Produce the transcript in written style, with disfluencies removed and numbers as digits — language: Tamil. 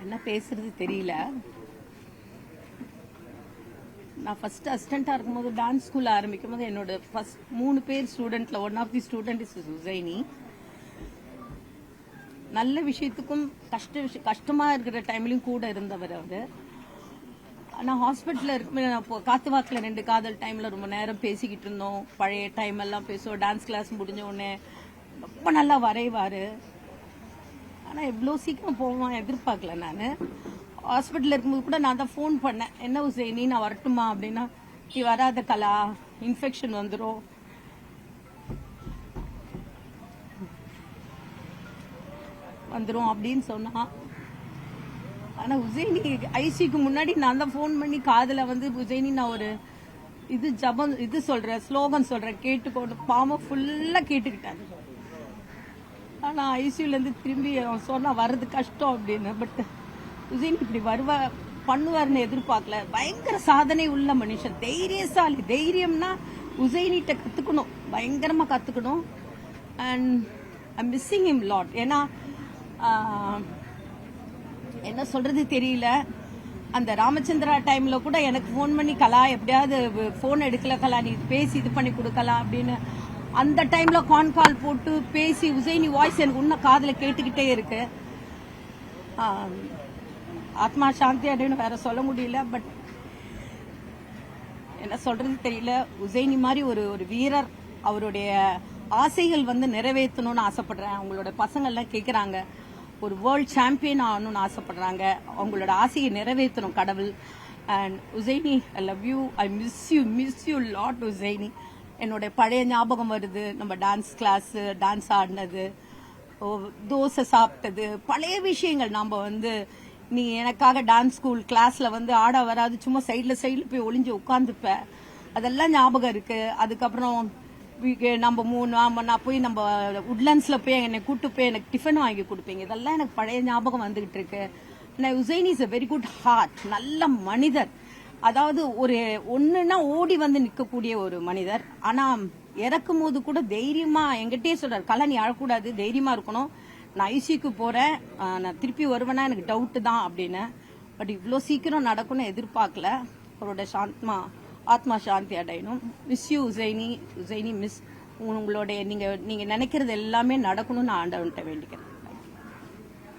என்ன பேசுறது தெரியல. நான் ஃபர்ஸ்ட் அசிஸ்டண்டா இருக்கும்போது டான்ஸ் ஸ்கூல் ஆரம்பிக்கும் போது என்னோட ஃபர்ஸ்ட் 3 பேர் ஸ்டூடெண்ட்ல one of the student is Hussaini. நல்ல விஷயத்துக்கும் கஷ்டமா இருக்கிற டைம்லயும் கூட இருந்தவர் அவரு. நான் ஹாஸ்பிட்டல்ல இருக்கு காத்து வாக்குல 2 காதல் டைம்ல ரொம்ப நேரம் பேசிக்கிட்டு இருந்தோம். பழைய டைம் எல்லாம் பேசுவோம். டான்ஸ் கிளாஸ் முடிஞ்ச உடனே ரொம்ப நல்லா வரைவாரு. ஆனா எவ்வளவு சீக்கிரம் போவான் எதிர்பார்க்கல. நானு ஹாஸ்பிட்டல்ல இருக்கும்போது கூட நான் தான் ஃபோன் பண்ணேன், என்ன உசைனி நான் வரட்டுமா அப்படின்னா, நீ வராத கலா, இன்ஃபெக்ஷன் வந்துடும், அப்படின்னு சொன்னா. ஆனா உசைனி ஐசிக்கு முன்னாடி நான் தான் ஃபோன் பண்ணி காதுல உசைனி நான் ஒரு சொல்றேன், ஸ்லோகன் சொல்றேன், கேட்டுக்கோன்னு பாம ஃபுல்லா கேட்டுக்கிட்டாரு. ஆனா ஐசியூல இருந்து திரும்பி சொன்னா வர்றது கஷ்டம் அப்படின்னு. பட் உசைனி இப்படி பண்ணுவாருன்னு எதிர்பார்க்கல. பயங்கர சாதனை உள்ள மனுஷன், தைரியசாலி. தைரியம்னா உசைனிட்ட கத்துக்கணும், பயங்கரமா கத்துக்கணும். And I missing him lot. ஏன்னா என்ன சொல்றது தெரியல. அந்த ராமச்சந்திரா டைம்ல கூட எனக்கு ஃபோன் பண்ணி, கலா எப்படியாவது போன் எடுக்கல கலா, நீ பேசி இது பண்ணி கொடுக்கலாம் அப்படின்னு. அந்த டைம்ல கால் போட்டு பேசி உசைனி வாய்ஸ் எனக்கு இன்னும் காதுல கேட்டுக்கிட்டே இருக்கு. ஆத்மா சாந்தி அப்படின்னு வேற சொல்ல முடியல. பட் என்ன சொல்றது தெரியல. உசைனி மாதிரி ஒரு வீரர், அவருடைய ஆசைகள் நிறைவேற்றணும்னு ஆசைப்படுறேன். அவங்களோட பசங்க எல்லாம் கேட்கறாங்க, ஒரு வேர்ல்ட் சாம்பியன் ஆகணும்னு ஆசைப்படுறாங்க. அவங்களோட ஆசையை நிறைவேற்றணும் கடவுள். And Hussaini, I love you, I miss you lot Hussaini. என்னோட பழைய ஞாபகம் வருது. நம்ம டான்ஸ் கிளாஸ், டான்ஸ் ஆடினது, தோசை சாப்பிட்டது, பழைய விஷயங்கள். நம்ம நீ எனக்காக டான்ஸ் ஸ்கூல் கிளாஸ்ல ஆட வராது, சும்மா சைட்ல போய் ஒளிஞ்சு உட்காந்துப்ப, அதெல்லாம் ஞாபகம் இருக்கு. அதுக்கப்புறம் நான் போய் நம்ம உட்லண்ட்ஸ்ல போய் என்னை கூட்டு போய் எனக்கு டிஃபன் வாங்கி கொடுப்பீங்க. இதெல்லாம் எனக்கு பழைய ஞாபகம் வந்துகிட்டு இருக்கு. Husaini is a very good heart, நல்ல மனிதர். அதாவது ஒண்ணுன்னா ஓடி நிக்கக்கூடிய ஒரு மனிதர். ஆனா இறக்கும் போது கூட தைரியமா என்கிட்டயே சொல்றாரு, கலா நீ அழக்கூடாது, தைரியமா இருக்கணும், நான் ஐசிக்கு போறேன், நான் திருப்பி வருவேன்னா எனக்கு டவுட் தான் அப்படின்னு. பட் இவ்வளோ சீக்கிரம் நடக்கும்னு எதிர்பார்க்கல. அவரோட ஆத்மா சாந்தி அடையணும். Miss you Hussaini. மிஸ் உங்களுடைய நீங்க நினைக்கிறது எல்லாமே நடக்கணும்னு நான் ஆண்டவன்கிட்ட வேண்டிக்கிறேன்.